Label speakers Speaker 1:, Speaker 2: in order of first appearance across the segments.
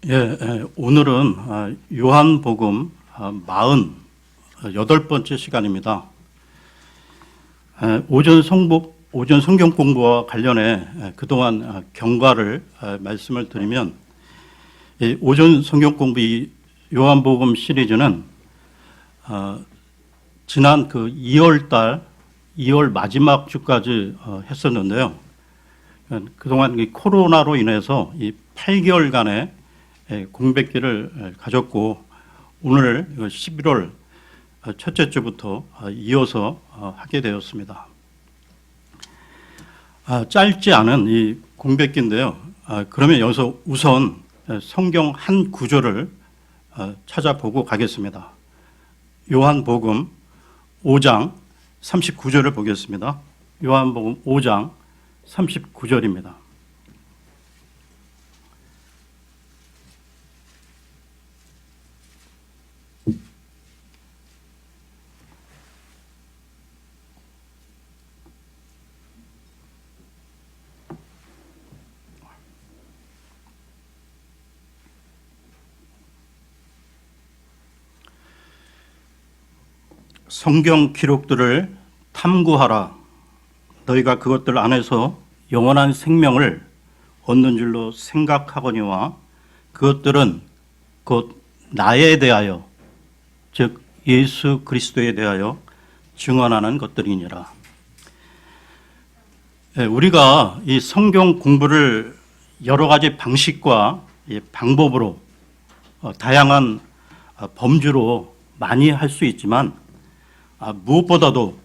Speaker 1: 오늘은 요한복음 48번째 시간입니다. 오전 성경 공부와 관련해 그동안 경과를 말씀을 드리면, 오전 성경 공부 이 요한복음 시리즈는 지난 2월 마지막 주까지 했었는데요. 그동안 코로나로 인해서 이 8개월간의 공백기를 가졌고, 오늘 11월 첫째 주부터 이어서 하게 되었습니다. 짧지 않은 이 공백기인데요. 그러면 여기서 우선 성경 한 구절을 찾아보고 가겠습니다. 요한복음 5장 39절을 보겠습니다. 요한복음 5장 39절입니다. 성경 기록들을 탐구하라. 너희가 그것들 안에서 영원한 생명을 얻는 줄로 생각하거니와 그것들은 곧 나에 대하여, 즉 예수 그리스도에 대하여 증언하는 것들이니라. 우리가 이 성경 공부를 여러 가지 방식과 방법으로 다양한 범주로 많이 할 수 있지만, 무엇보다도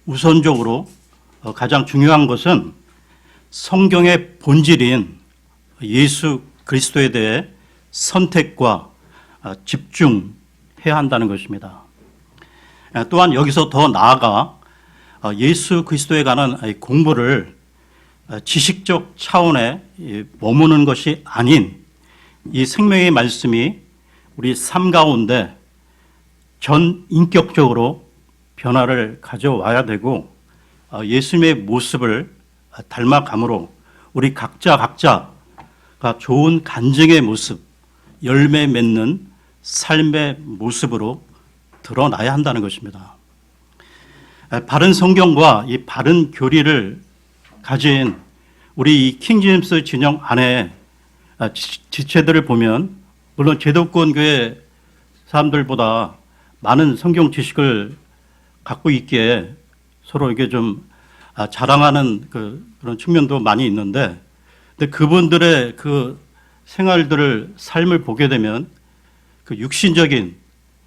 Speaker 1: 우선적으로 가장 중요한 것은 성경의 본질인 예수 그리스도에 대해 선택과 집중해야 한다는 것입니다. 또한 여기서 더 나아가 예수 그리스도에 관한 공부를 지식적 차원에 머무는 것이 아닌 이 생명의 말씀이 우리 삶 가운데 전 인격적으로 변화를 가져와야 되고, 예수님의 모습을 닮아감으로 우리 각자가 좋은 간증의 모습, 열매 맺는 삶의 모습으로 드러나야 한다는 것입니다. 바른 성경과 이 바른 교리를 가진 우리 이 킹제임스 진영 안에 지체들을 보면, 물론 제도권 교회 사람들보다 많은 성경 지식을 갖고 있기에 서로 이게 좀 자랑하는 그런 측면도 많이 있는데, 근데 그분들의 그 생활들을, 삶을 보게 되면 그 육신적인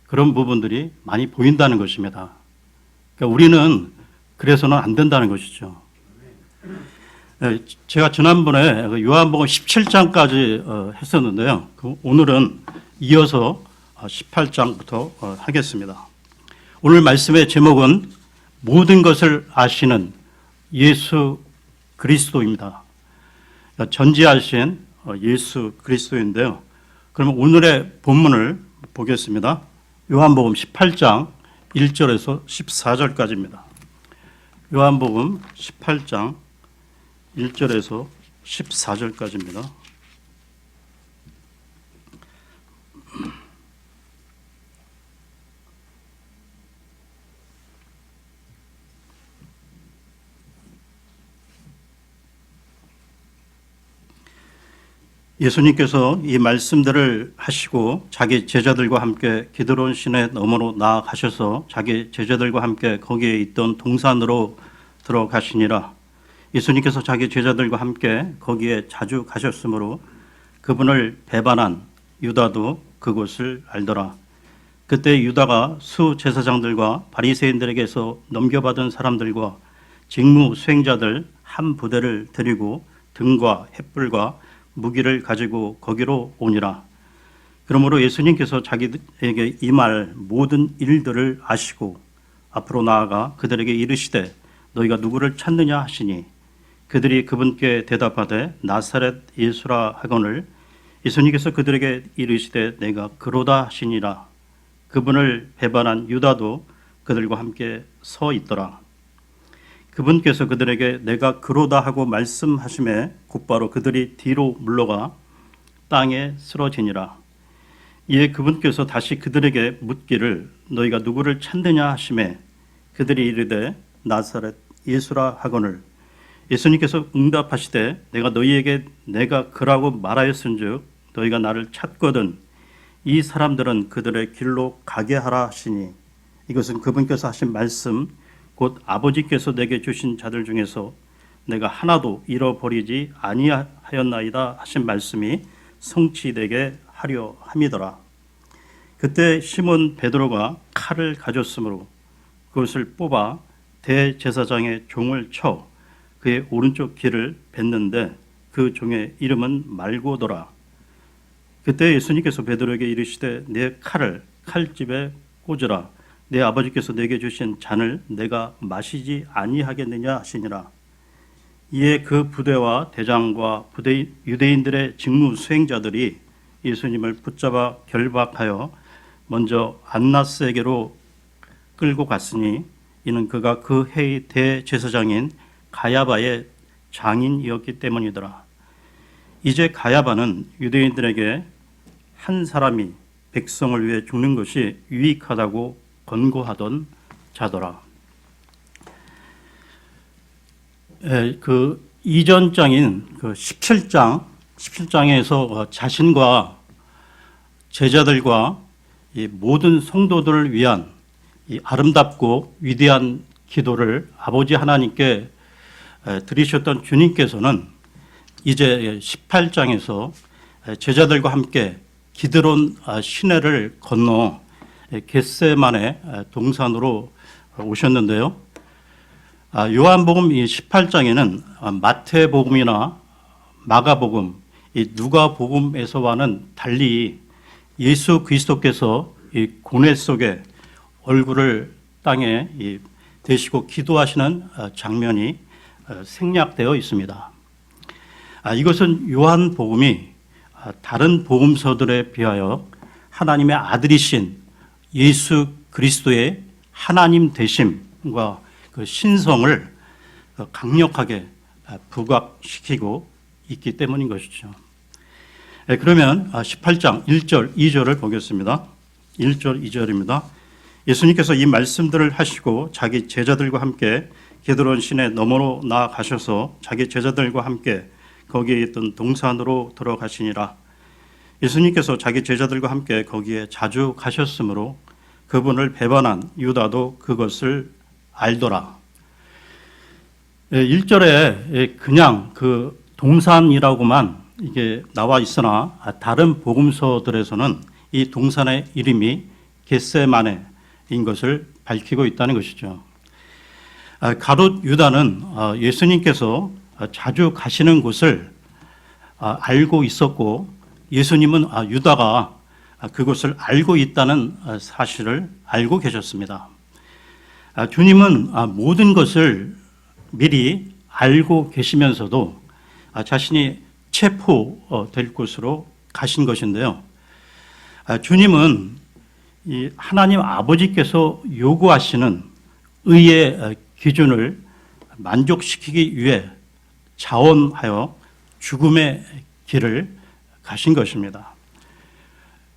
Speaker 1: 그런 부분들이 많이 보인다는 것입니다. 그러니까 우리는 그래서는 안 된다는 것이죠. 제가 지난번에 요한복음 17장까지 했었는데요. 오늘은 이어서 18장부터 하겠습니다. 오늘 말씀의 제목은 모든 것을 아시는 예수 그리스도입니다. 전지하신 예수 그리스도인데요. 그러면 오늘의 본문을 보겠습니다. 요한복음 18장 1절에서 14절까지입니다. 요한복음 18장 1절에서 14절까지입니다. 예수님께서 이 말씀들을 하시고 자기 제자들과 함께 기드론 시내 너머로 나아가셔서 자기 제자들과 함께 거기에 있던 동산으로 들어가시니라. 예수님께서 자기 제자들과 함께 거기에 자주 가셨으므로 그분을 배반한 유다도 그곳을 알더라. 그때 유다가 수제사장들과 바리새인들에게서 넘겨받은 사람들과 직무 수행자들 한 부대를 데리고 등과 횃불과 무기를 가지고 거기로 오니라. 그러므로 예수님께서 자기에게 임할 모든 일들을 아시고 앞으로 나아가 그들에게 이르시되 너희가 누구를 찾느냐 하시니, 그들이 그분께 대답하되 나사렛 예수라 하거늘, 예수님께서 그들에게 이르시되 내가 그로다 하시니라. 그분을 배반한 유다도 그들과 함께 서 있더라. 그분께서 그들에게 내가 그로다 하고 말씀하심에 곧바로 그들이 뒤로 물러가 땅에 쓰러지니라. 이에 그분께서 다시 그들에게 묻기를 너희가 누구를 찾느냐 하시매 그들이 이르되 나사렛 예수라 하거늘 예수님께서 응답하시되 내가 너희에게 내가 그라고 말하였은즉 너희가 나를 찾거든 이 사람들은 그들의 길로 가게 하라 하시니 이것은 그분께서 하신 말씀 곧 아버지께서 내게 주신 자들 중에서 내가 하나도 잃어버리지 아니하였나이다 하신 말씀이 성취되게 하려 함이더라. 그때 시몬 베드로가 칼을 가졌으므로 그것을 뽑아 대제사장의 종을 쳐 그의 오른쪽 귀를 뱉는데 그 종의 이름은 말고더라. 그때 예수님께서 베드로에게 이르시되 내 칼을 칼집에 꽂으라. 내 아버지께서 내게 주신 잔을 내가 마시지 아니하겠느냐 하시니라. 이에 그 부대와 대장과 유대인들의 직무 수행자들이 예수님을 붙잡아 결박하여 먼저 안나스에게로 끌고 갔으니 이는 그가 그 해의 대제사장인 가야바의 장인이었기 때문이더라. 이제 가야바는 유대인들에게 한 사람이 백성을 위해 죽는 것이 유익하다고 권고하던 자더라. 그 이전 장인 그 17장에서 자신과 제자들과 이 모든 성도들을 위한 이 아름답고 위대한 기도를 아버지 하나님께 드리셨던 주님께서는 이제 18장에서 제자들과 함께 기드론 시내를 건너 겟세마네 동산으로 오셨는데요. 요한복음 18장에는 마태복음이나 마가복음, 누가복음에서와는 달리 예수 그리스도께서 이 고뇌 속에 얼굴을 땅에 대시고 기도하시는 장면이 생략되어 있습니다. 이것은 요한복음이 다른 복음서들에 비하여 하나님의 아들이신 예수 그리스도의 하나님 되심과 그 신성을 강력하게 부각시키고 있기 때문인 것이죠. 그러면 18장 1절, 2절을 보겠습니다. 1절, 2절입니다. 예수님께서 이 말씀들을 하시고 자기 제자들과 함께 게드론 시내 너머로 나아가셔서 자기 제자들과 함께 거기에 있던 동산으로 들어가시니라. 예수님께서 자기 제자들과 함께 거기에 자주 가셨으므로 그분을 배반한 유다도 그것을 알더라. 1절에 그냥 그 동산이라고만 이게 나와 있으나 다른 복음서들에서는 이 동산의 이름이 겟세마네인 것을 밝히고 있다는 것이죠. 가롯 유다는 예수님께서 자주 가시는 곳을 알고 있었고 예수님은 유다가 그것을 알고 있다는 사실을 알고 계셨습니다. 주님은 모든 것을 미리 알고 계시면서도 자신이 체포될 곳으로 가신 것인데요. 주님은 이 하나님 아버지께서 요구하시는 의의 기준을 만족시키기 위해 자원하여 죽음의 길을 가신 것입니다.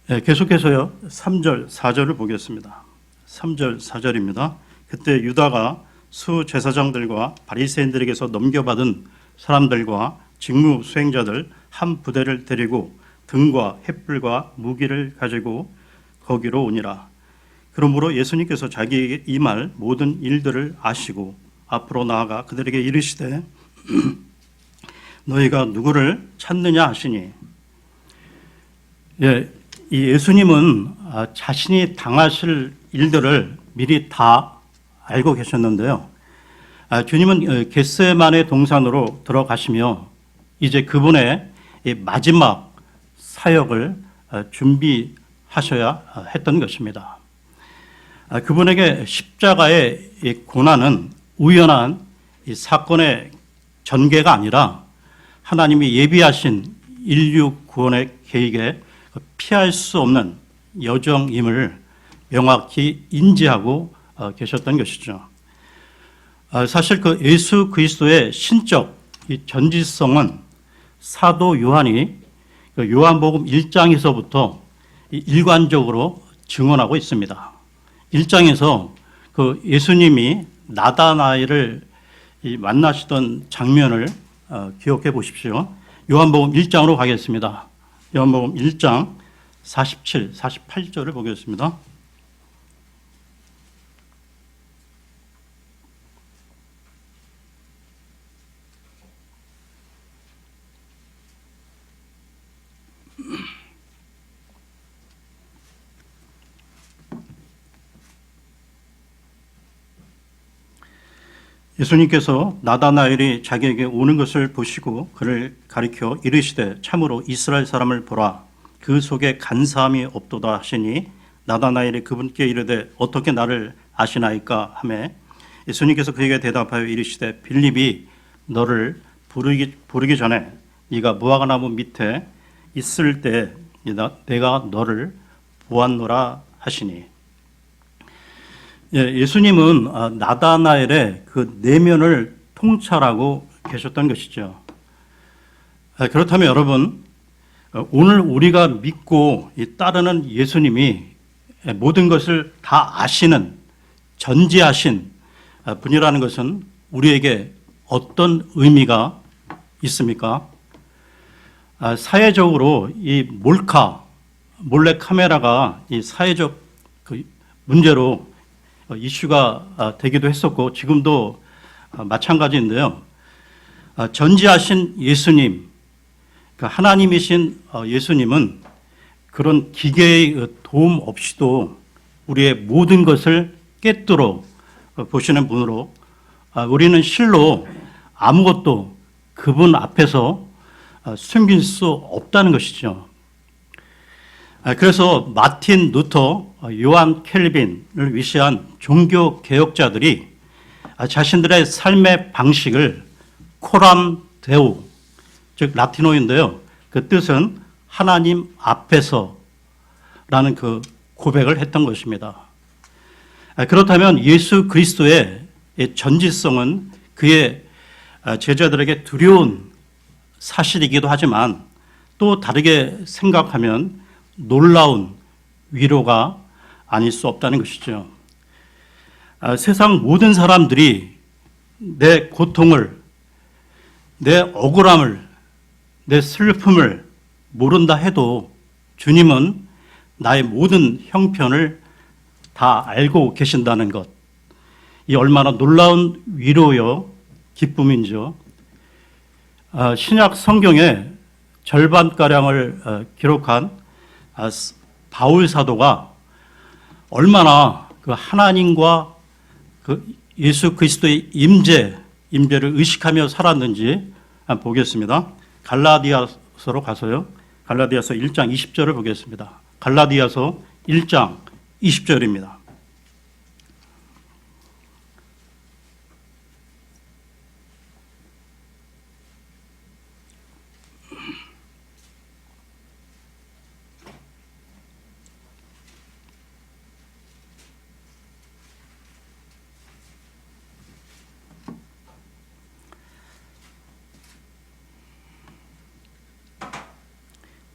Speaker 1: 계속해서요. 3절, 4절을 보겠습니다. 3절, 4절입니다. 그때 유다가 수제사장들과 바리새인들에게서 넘겨받은 사람들과 직무 수행자들 한 부대를 데리고 등과 횃불과 무기를 가지고 거기로 오니라. 그러므로 예수님께서 자기에게 이 말 모든 일들을 아시고 앞으로 나아가 그들에게 이르시되 너희가 누구를 찾느냐 하시니 이 예수님은 자신이 당하실 일들을 미리 다 알고 계셨는데요. 주님은 겟세마네 동산으로 들어가시며 이제 그분의 마지막 사역을 준비하셔야 했던 것입니다. 그분에게 십자가의 고난은 우연한 사건의 전개가 아니라 하나님이 예비하신 인류 구원의 계획에 피할 수 없는 여정임을 명확히 인지하고 계셨던 것이죠. 사실 그 예수 그리스도의 신적 전지성은 사도 요한이 그 요한복음 1장에서부터 일관적으로 증언하고 있습니다. 1장에서 그 예수님이 나다나엘을 만나시던 장면을 기억해 보십시오. 요한복음 1장으로 가겠습니다. 요한복음 1장 47, 48절을 보겠습니다. 예수님께서 나다나엘이 자기에게 오는 것을 보시고 그를 가리켜 이르시되 참으로 이스라엘 사람을 보라 그 속에 간사함이 없도다 하시니 나다나엘이 그분께 이르되 어떻게 나를 아시나이까 하매 예수님께서 그에게 대답하여 이르시되 빌립이 너를 부르기 전에 네가 무화과나무 밑에 있을 때 내가 너를 보았노라 하시니. 예수님은 나다나엘의 그 내면을 통찰하고 계셨던 것이죠. 그렇다면 여러분, 오늘 우리가 믿고 따르는 예수님이 모든 것을 다 아시는 전지하신 분이라는 것은 우리에게 어떤 의미가 있습니까? 사회적으로 이 몰래 카메라가 이 사회적 그 문제로 이슈가 되기도 했었고 지금도 마찬가지인데요. 전지하신 예수님, 하나님이신 예수님은 그런 기계의 도움 없이도 우리의 모든 것을 꿰뚫어 보시는 분으로 우리는 실로 아무것도 그분 앞에서 숨길 수 없다는 것이죠. 그래서 마틴 루터, 요한 켈빈을 위시한 종교 개혁자들이 자신들의 삶의 방식을 코람 데우, 즉 라틴어인데요. 그 뜻은 하나님 앞에서라는 그 고백을 했던 것입니다. 그렇다면 예수 그리스도의 전지성은 그의 제자들에게 두려운 사실이기도 하지만 또 다르게 생각하면 놀라운 위로가 아닐 수 없다는 것이죠. 세상 모든 사람들이 내 고통을, 내 억울함을, 내 슬픔을 모른다 해도 주님은 나의 모든 형편을 다 알고 계신다는 것. 이 얼마나 놀라운 위로요, 기쁨인지요. 신약 성경의 절반가량을 기록한 바울 사도가 얼마나 그 하나님과 그 예수 그리스도의 임재를 의식하며 살았는지 보겠습니다. 갈라디아서로 가서요. 갈라디아서 1장 20절을 보겠습니다. 갈라디아서 1장 20절입니다.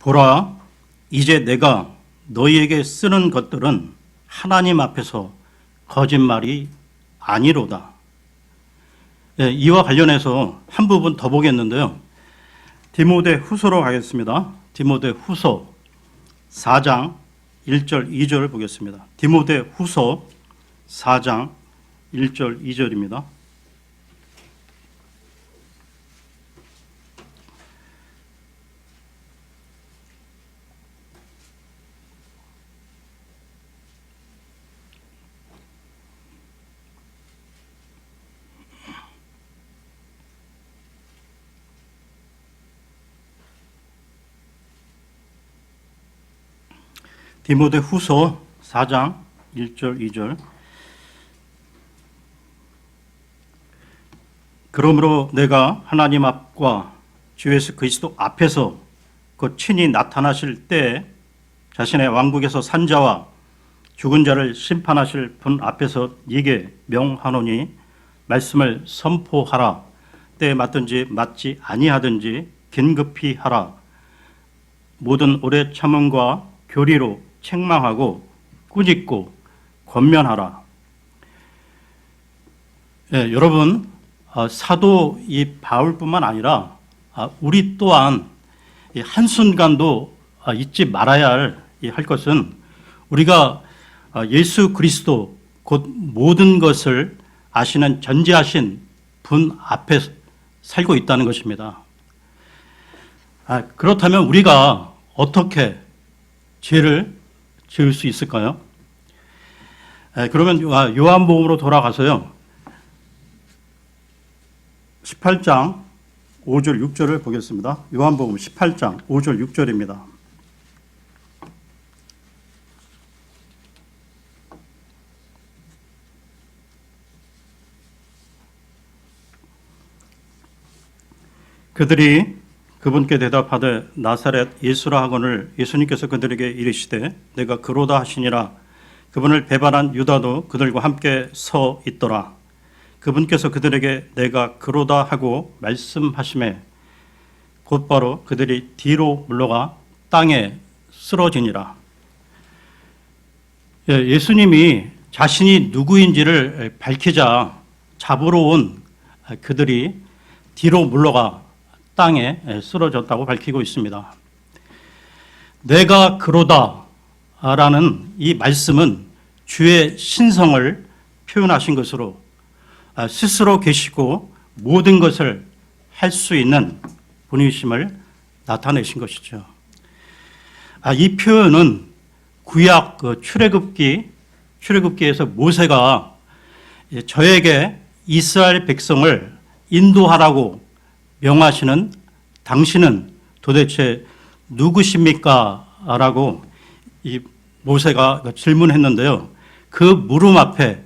Speaker 1: 보라, 이제 내가 너희에게 쓰는 것들은 하나님 앞에서 거짓말이 아니로다. 이와 관련해서 한 부분 더 보겠는데요. 디모데 후서로 가겠습니다. 디모데 후서 4장 1절 2절을 보겠습니다. 디모데 후서 4장 1절 2절입니다. 디모데 후서 4장 1절 2절. 그러므로 내가 하나님 앞과 주 예수 그리스도 앞에서 곧 친히 나타나실 때에 자신의 왕국에서 산 자와 죽은 자를 심판하실 분 앞에서 네게 명하노니 말씀을 선포하라. 때에 맞든지 맞지 아니하든지 긴급히 하라. 모든 오래 참음과 교리로 책망하고 꾸짖고 권면하라. 예, 여러분, 사도 이 바울뿐만 아니라 우리 또한 한순간도 잊지 말아야 할 것은 우리가 예수 그리스도 곧 모든 것을 아시는 전지하신 분 앞에 살고 있다는 것입니다. 그렇다면 우리가 어떻게 죄를 지을 수 있을까요? 그러면 요한복음으로 돌아가서요. 18장 5절 6절을 보겠습니다. 요한복음 18장 5절 6절입니다. 그들이 그분께 대답하되 나사렛 예수라 하거늘 예수님께서 그들에게 이르시되 내가 그로다 하시니라. 그분을 배반한 유다도 그들과 함께 서 있더라. 그분께서 그들에게 내가 그로다 하고 말씀하시매 곧바로 그들이 뒤로 물러가 땅에 쓰러지니라. 예수님이 자신이 누구인지를 밝히자 잡으러 온 그들이 뒤로 물러가 땅에 쓰러졌다고 밝히고 있습니다. 내가 그로다 라는 이 말씀은 주의 신성을 표현하신 것으로 스스로 계시고 모든 것을 할 수 있는 분이심을 나타내신 것이죠. 이 표현은 구약 출애굽기에서 모세가 저에게 이스라엘 백성을 인도하라고 명하시는 당신은 도대체 누구십니까? 라고 이 모세가 질문했는데요. 그 물음 앞에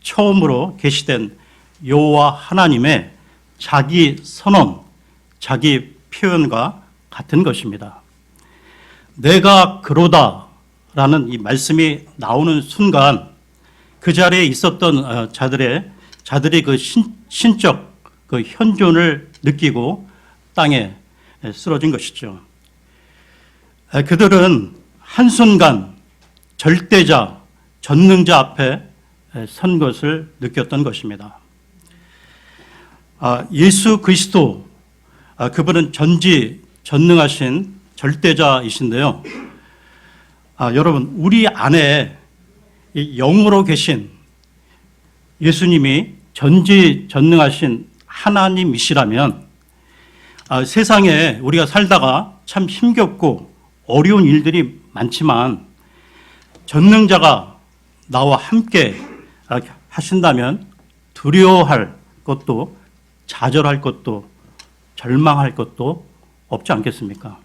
Speaker 1: 처음으로 계시된 여호와 하나님의 자기 선언, 자기 표현과 같은 것입니다. 내가 그로다라는 이 말씀이 나오는 순간 그 자리에 있었던 자들이 그 신적 그 현존을 느끼고 땅에 쓰러진 것이죠. 그들은 한순간 절대자, 전능자 앞에 선 것을 느꼈던 것입니다. 예수 그리스도, 그분은 전지전능하신 절대자이신데요. 여러분, 우리 안에 영으로 계신 예수님이 전지전능하신 하나님이시라면 세상에 우리가 살다가 참 힘겹고 어려운 일들이 많지만 전능자가 나와 함께 하신다면 두려워할 것도 좌절할 것도 절망할 것도 없지 않겠습니까?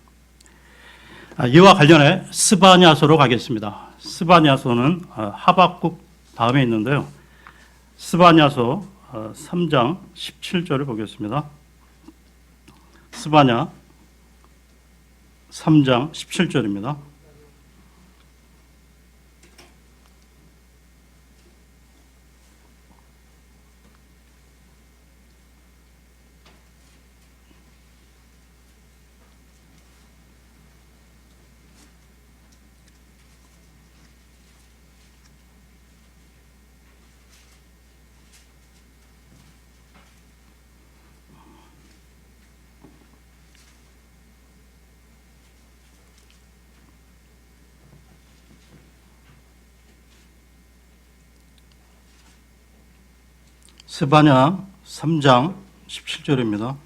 Speaker 1: 이와 관련해 스바냐서로 가겠습니다. 스바냐서는 하박국 다음에 있는데요. 스바냐서 3장 17절을 보겠습니다. 스바냐 3장 17절입니다. 스바냐 3장 17절입니다.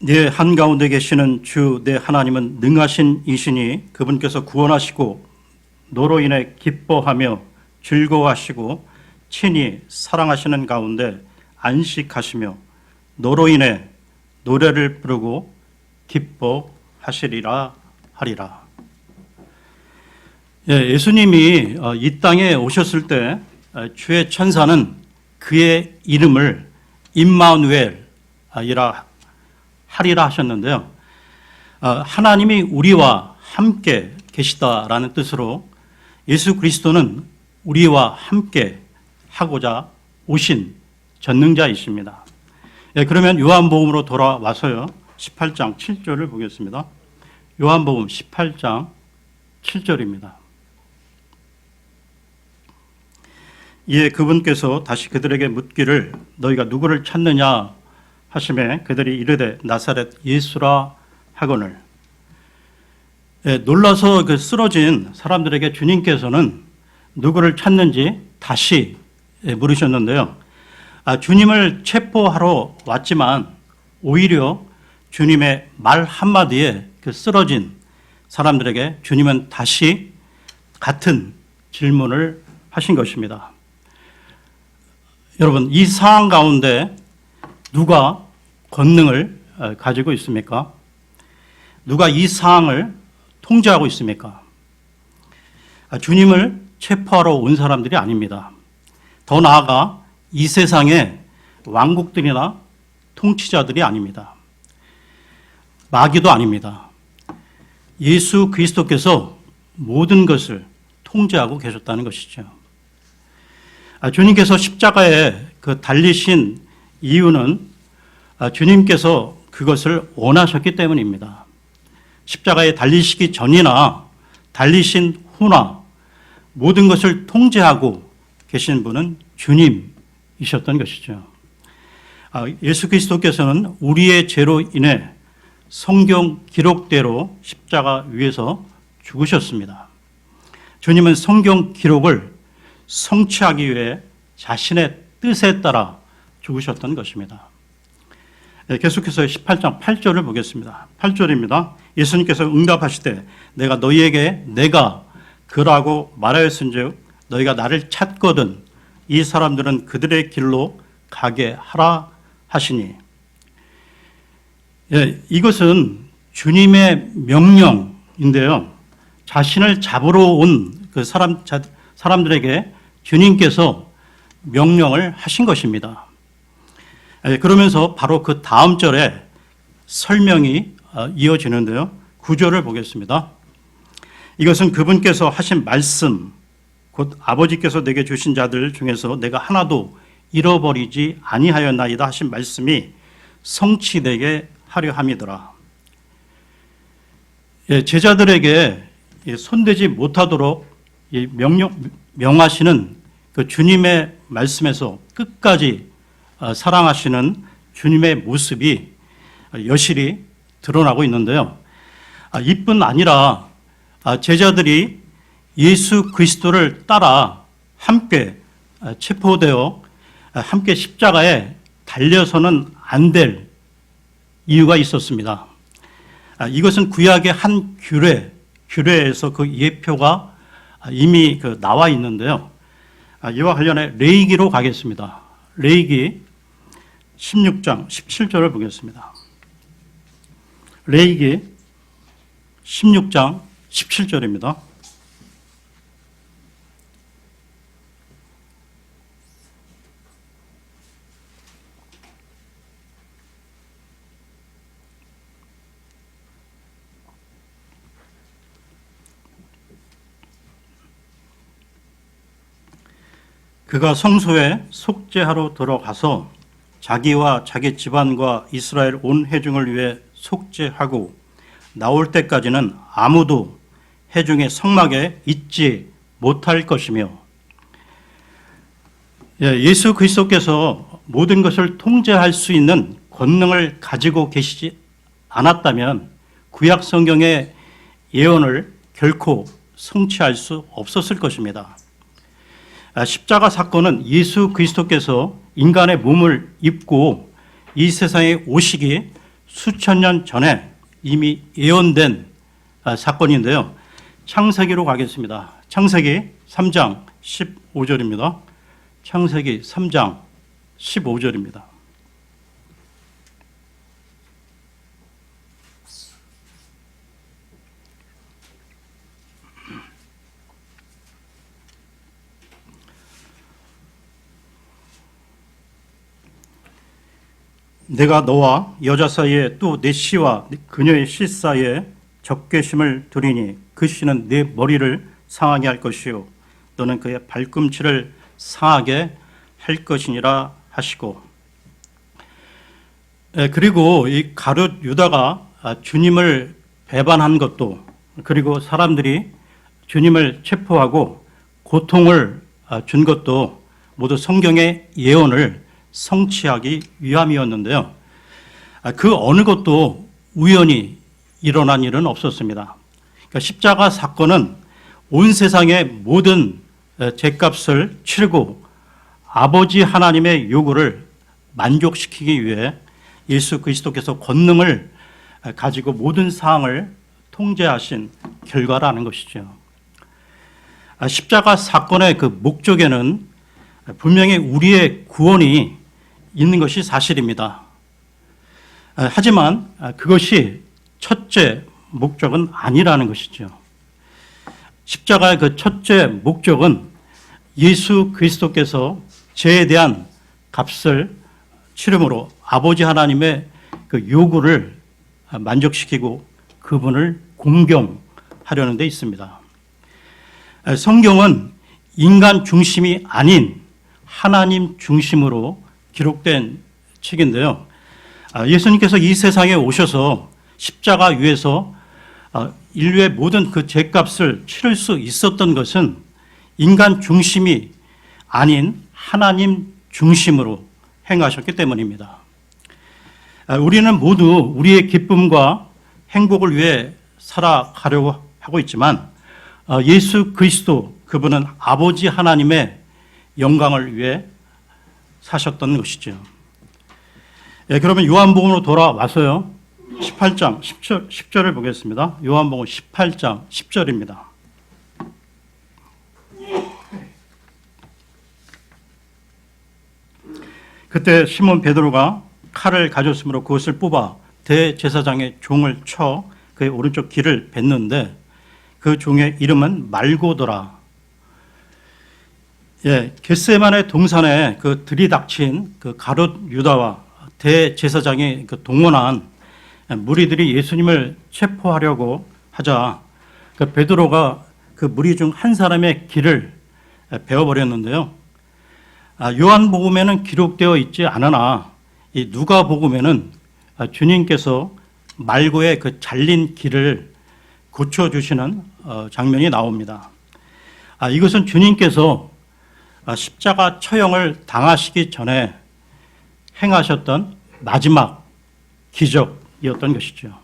Speaker 1: 네 한가운데 계시는 주 내 하나님은 능하신 이시니 그분께서 구원하시고 너로 인해 기뻐하며 즐거워하시고 친히 사랑하시는 가운데 안식하시며 너로 인해 노래를 부르고 기뻐하시리라 하리라. 예수님이 이 땅에 오셨을 때 주의 천사는 그의 이름을 임마누엘이라 하리라 하셨는데요. 하나님이 우리와 함께 계시다라는 뜻으로 예수 그리스도는 우리와 함께 하고자 오신 전능자이십니다. 그러면 요한복음으로 돌아와서요. 18장 7절을 보겠습니다. 요한복음 18장 7절입니다. 이에 그분께서 다시 그들에게 묻기를 너희가 누구를 찾느냐 하시매 그들이 이르되 나사렛 예수라 하거늘. 놀라서 그 쓰러진 사람들에게 주님께서는 누구를 찾는지 다시 물으셨는데요. 주님을 체포하러 왔지만 오히려 주님의 말 한마디에 그 쓰러진 사람들에게 주님은 다시 같은 질문을 하신 것입니다. 여러분, 이 상황 가운데 누가 권능을 가지고 있습니까? 누가 이 상황을 통제하고 있습니까? 주님을 체포하러 온 사람들이 아닙니다. 더 나아가 이 세상의 왕국들이나 통치자들이 아닙니다. 마귀도 아닙니다. 예수 그리스도께서 모든 것을 통제하고 계셨다는 것이죠. 주님께서 십자가에 달리신 이유는 주님께서 그것을 원하셨기 때문입니다. 십자가에 달리시기 전이나 달리신 후나 모든 것을 통제하고 계신 분은 주님이셨던 것이죠. 예수 그리스도께서는 우리의 죄로 인해 성경 기록대로 십자가 위에서 죽으셨습니다. 주님은 성경 기록을 성취하기 위해 자신의 뜻에 따라 죽으셨던 것입니다. 계속해서 18장 8절을 보겠습니다. 8절입니다. 예수님께서 응답하시되 내가 너희에게 내가 그라고 말하였은즉 너희가 나를 찾거든 이 사람들은 그들의 길로 가게 하라 하시니. 이것은 주님의 명령인데요. 자신을 잡으러 온 그 사람들에게 주님께서 명령을 하신 것입니다. 그러면서 바로 그 다음 절에 설명이 이어지는데요. 9절을 보겠습니다. 이것은 그분께서 하신 말씀, 곧 아버지께서 내게 주신 자들 중에서 내가 하나도 잃어버리지 아니하였나이다 하신 말씀이 성취되게 하려 함이더라. 제자들에게 손대지 못하도록 명하시는 그 주님의 말씀에서 끝까지 사랑하시는 주님의 모습이 여실히 드러나고 있는데요. 이뿐 아니라 제자들이 예수 그리스도를 따라 함께 체포되어 함께 십자가에 달려서는 안 될 이유가 있었습니다. 이것은 구약의 한 규례에서 그 예표가 이미 나와 있는데요. 이와 관련해 레위기로 가겠습니다. 레위기 16장 17절을 보겠습니다. 레위기 16장 17절입니다. 그가 성소에 속죄하러 들어가서 자기와 자기 집안과 이스라엘 온 회중을 위해 속죄하고 나올 때까지는 아무도 회중의 성막에 있지 못할 것이며. 예수 그리스도께서 모든 것을 통제할 수 있는 권능을 가지고 계시지 않았다면 구약 성경의 예언을 결코 성취할 수 없었을 것입니다. 십자가 사건은 예수 그리스도께서 인간의 몸을 입고 이 세상에 오시기 수천 년 전에 이미 예언된 사건인데요. 창세기로 가겠습니다. 창세기 3장 15절입니다. 창세기 3장 15절입니다. 내가 너와 여자 사이에 또 내 씨와 그녀의 씨 사이에 적개심을 두리니 그 씨는 내 머리를 상하게 할 것이요 너는 그의 발꿈치를 상하게 할 것이니라 하시고. 그리고 이 가룟 유다가 주님을 배반한 것도, 그리고 사람들이 주님을 체포하고 고통을 준 것도 모두 성경의 예언을 성취하기 위함이었는데요. 그 어느 것도 우연히 일어난 일은 없었습니다. 그러니까 십자가 사건은 온 세상의 모든 죗값을 치르고 아버지 하나님의 요구를 만족시키기 위해 예수 그리스도께서 권능을 가지고 모든 사항을 통제하신 결과라는 것이죠. 십자가 사건의 그 목적에는 분명히 우리의 구원이 있는 것이 사실입니다. 하지만 그것이 첫째 목적은 아니라는 것이죠. 십자가의 그 첫째 목적은 예수 그리스도께서 죄에 대한 값을 치름으로 아버지 하나님의 그 요구를 만족시키고 그분을 공경하려는 데 있습니다. 성경은 인간 중심이 아닌 하나님 중심으로 기록된 책인데요. 예수님께서 이 세상에 오셔서 십자가 위에서 인류의 모든 그 죄값을 치를 수 있었던 것은 인간 중심이 아닌 하나님 중심으로 행하셨기 때문입니다. 우리는 모두 우리의 기쁨과 행복을 위해 살아가려고 하고 있지만 예수 그리스도 그분은 아버지 하나님의 영광을 위해 사셨던 것이죠. 그러면 요한복음으로 돌아와서요. 18장 10절을 보겠습니다. 요한복음 18장 10절입니다. 그때 시몬 베드로가 칼을 가졌으므로 그것을 뽑아 대제사장의 종을 쳐 그의 오른쪽 귀를 뱉는데 그 종의 이름은 말고더라. 겟세마네 동산에 그 들이닥친 그 가룟 유다와 대제사장이 그 동원한 무리들이 예수님을 체포하려고 하자 그 베드로가 그 무리 중 한 사람의 귀를 베어버렸는데요. 요한복음에는 기록되어 있지 않으나 이 누가복음에는 주님께서 말고의 그 잘린 귀를 고쳐주시는 장면이 나옵니다. 이것은 주님께서 십자가 처형을 당하시기 전에 행하셨던 마지막 기적이었던 것이죠.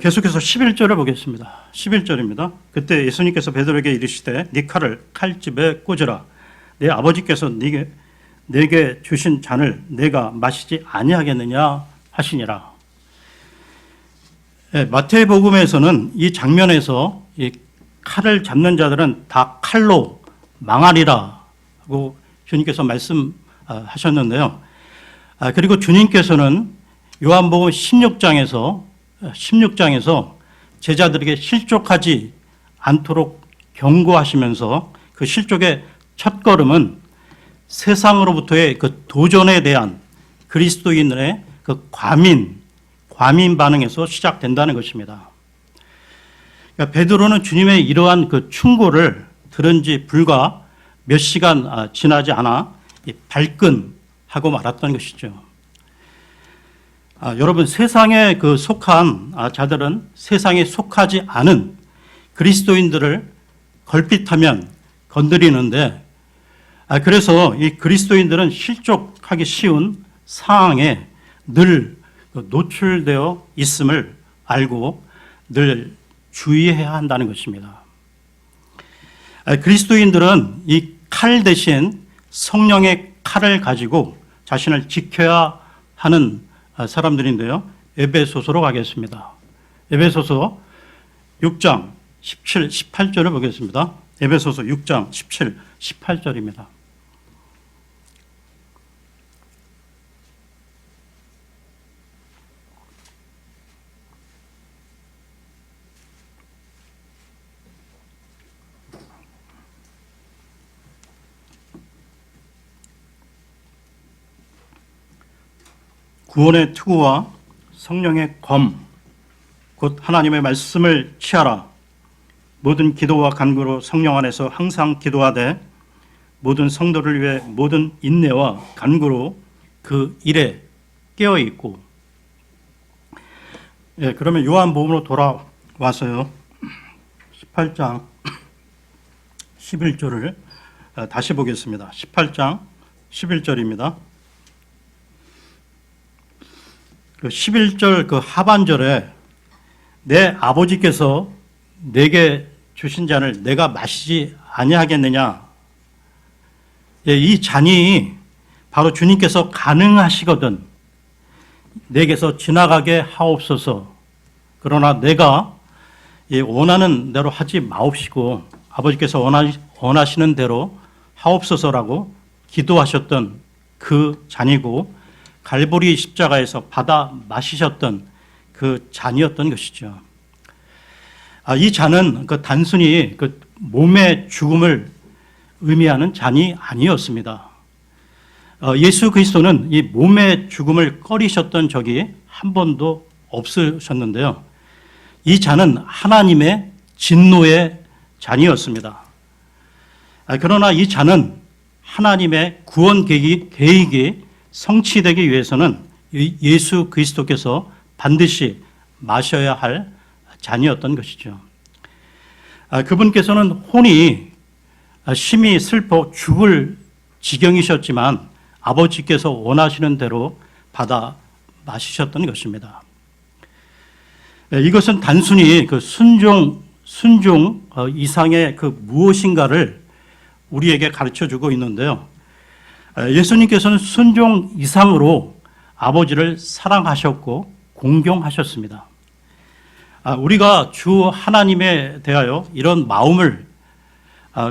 Speaker 1: 계속해서 11절을 보겠습니다. 11절입니다. 그때 예수님께서 베드로에게 이르시되 네 칼을 칼집에 꽂으라. 내 아버지께서 내게 주신 잔을 내가 마시지 아니하겠느냐 하시니라. 마태복음에서는 이 장면에서 이 칼을 잡는 자들은 다 칼로 망하리라고 주님께서 말씀하셨는데요. 그리고 주님께서는 요한복음 16장에서 제자들에게 실족하지 않도록 경고하시면서 그 실족의 첫 걸음은 세상으로부터의 그 도전에 대한 그리스도인들의 그 과민 반응에서 시작된다는 것입니다. 그러니까 베드로는 주님의 이러한 그 충고를 들은 지 불과 몇 시간 지나지 않아 발끈하고 말았던 것이죠. 여러분, 세상에 그 속한 자들은 세상에 속하지 않은 그리스도인들을 걸핏하면 건드리는데, 그래서 이 그리스도인들은 실족하기 쉬운 상황에 늘 노출되어 있음을 알고 늘 주의해야 한다는 것입니다. 그리스도인들은 이 칼 대신 성령의 칼을 가지고 자신을 지켜야 하는 사람들인데요. 에베소서로 가겠습니다. 에베소서 6장 17, 18절을 보겠습니다. 에베소서 6장 17, 18절입니다. 구원의 투구와 성령의 검, 곧 하나님의 말씀을 취하라. 모든 기도와 간구로 성령 안에서 항상 기도하되 모든 성도를 위해 모든 인내와 간구로 그 일에 깨어 있고. 예, 그러면 요한복음으로 돌아와서요. 18장 11절을 다시 보겠습니다. 18장 11절입니다. 그 11절 그 하반절에 내 아버지께서 내게 주신 잔을 내가 마시지 아니하겠느냐. 예, 이 잔이 바로 주님께서 가능하시거든 내게서 지나가게 하옵소서. 그러나 내가 원하는 대로 하지 마옵시고 아버지께서 원하시는 대로 하옵소서라고 기도하셨던 그 잔이고 갈보리 십자가에서 받아 마시셨던 그 잔이었던 것이죠. 이 잔은 그 단순히 그 몸의 죽음을 의미하는 잔이 아니었습니다. 예수 그리스도는 이 몸의 죽음을 꺼리셨던 적이 한 번도 없으셨는데요. 이 잔은 하나님의 진노의 잔이었습니다. 그러나 이 잔은 하나님의 구원 계획이 성취되기 위해서는 예수 그리스도께서 반드시 마셔야 할 잔이었던 것이죠. 그분께서는 혼이 심히 슬퍼 죽을 지경이셨지만 아버지께서 원하시는 대로 받아 마시셨던 것입니다. 이것은 단순히 그 순종 이상의 그 무엇인가를 우리에게 가르쳐 주고 있는데요. 예수님께서는 순종 이상으로 아버지를 사랑하셨고 공경하셨습니다. 우리가 주 하나님에 대하여 이런 마음을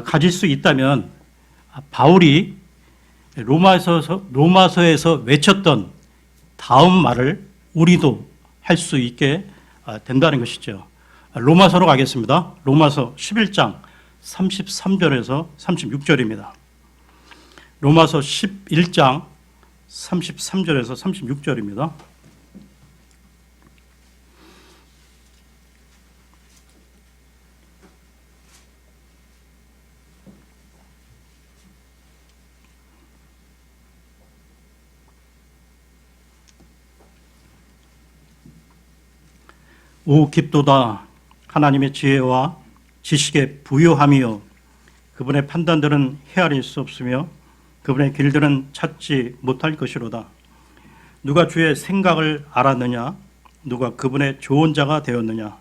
Speaker 1: 가질 수 있다면 바울이 로마서에서 외쳤던 다음 말을 우리도 할 수 있게 된다는 것이죠. 로마서로 가겠습니다. 로마서 11장 33절에서 36절입니다. 로마서 11장 33절에서 36절입니다. 오 깊도다. 하나님의 지혜와 지식의 부요함이요 그분의 판단들은 헤아릴 수 없으며 그분의 길들은 찾지 못할 것이로다. 누가 주의 생각을 알았느냐? 누가 그분의 조언자가 되었느냐?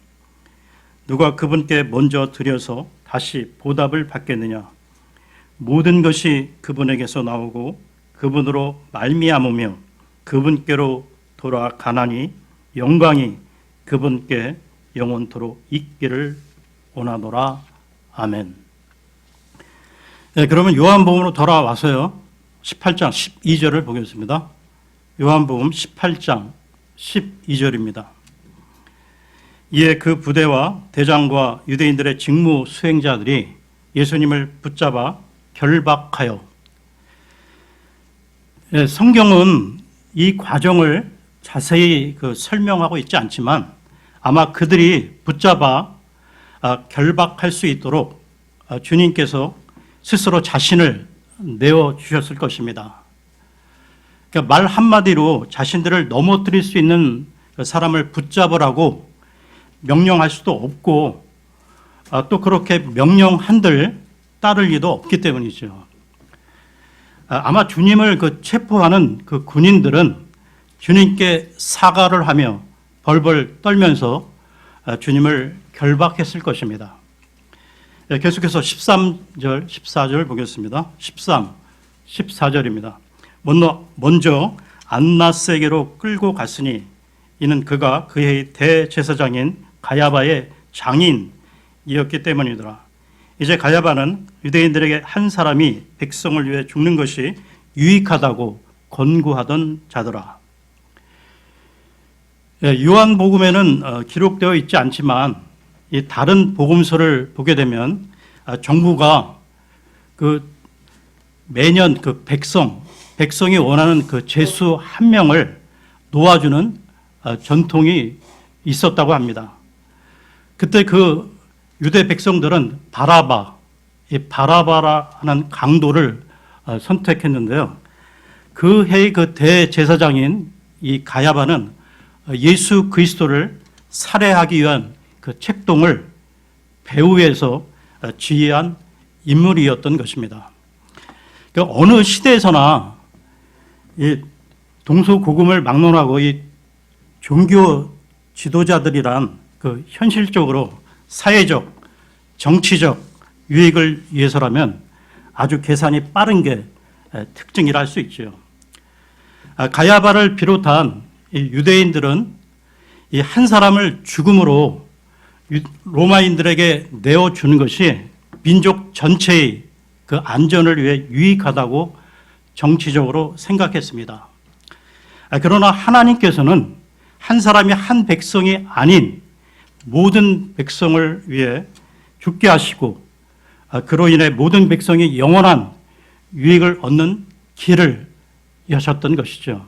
Speaker 1: 누가 그분께 먼저 드려서 다시 보답을 받겠느냐? 모든 것이 그분에게서 나오고 그분으로 말미암으며 그분께로 돌아가나니 영광이 그분께 영원토록 있기를 원하노라. 아멘. 네, 그러면 요한복음으로 돌아와서요. 18장 12절을 보겠습니다. 요한복음 18장 12절입니다. 이에 그 부대와 대장과 유대인들의 직무 수행자들이 예수님을 붙잡아 결박하여. 네, 성경은 이 과정을 자세히 설명하고 있지 않지만 아마 그들이 붙잡아 결박할 수 있도록 주님께서 스스로 자신을 내어주셨을 것입니다. 그러니까 말 한마디로 자신들을 넘어뜨릴 수 있는 사람을 붙잡으라고 명령할 수도 없고 또 그렇게 명령한들 따를 리도 없기 때문이죠. 아마 주님을 체포하는 그 군인들은 주님께 사과를 하며 벌벌 떨면서 주님을 결박했을 것입니다. 계속해서 13절, 14절 보겠습니다. 13, 14절입니다. 먼저 안나스에게로 끌고 갔으니 이는 그가 그의 대제사장인 가야바의 장인이었기 때문이더라. 이제 가야바는 유대인들에게 한 사람이 백성을 위해 죽는 것이 유익하다고 권고하던 자더라. 요한복음에는 기록되어 있지 않지만 이 다른 복음서를 보게 되면 정부가 매년 백성이 원하는 죄수 한 명을 놓아주는 전통이 있었다고 합니다. 그때 그 유대 백성들은 바라바라는 강도를 선택했는데요. 그 해의 대제사장인 이 가야바는 예수 그리스도를 살해하기 위한 그 책동을 배후에서 지휘한 인물이었던 것입니다. 그러니까 어느 시대에서나 이 동서고금을 막론하고 이 종교 지도자들이란 그 현실적으로 사회적, 정치적 유익을 위해서라면 아주 계산이 빠른 게 특징이라 할 수 있죠. 가야바를 비롯한 유대인들은 이 한 사람을 죽음으로 로마인들에게 내어주는 것이 민족 전체의 그 안전을 위해 유익하다고 정치적으로 생각했습니다. 그러나 하나님께서는 한 사람이 한 백성이 아닌 모든 백성을 위해 죽게 하시고 그로 인해 모든 백성이 영원한 유익을 얻는 길을 여셨던 것이죠.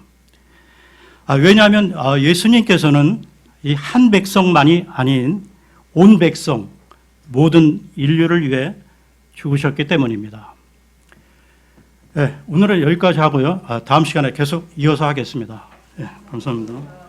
Speaker 1: 왜냐하면 예수님께서는 이 한 백성만이 아닌 온 백성, 모든 인류를 위해 죽으셨기 때문입니다. 네, 오늘은 여기까지 하고요. 다음 시간에 계속 이어서 하겠습니다. 네, 감사합니다.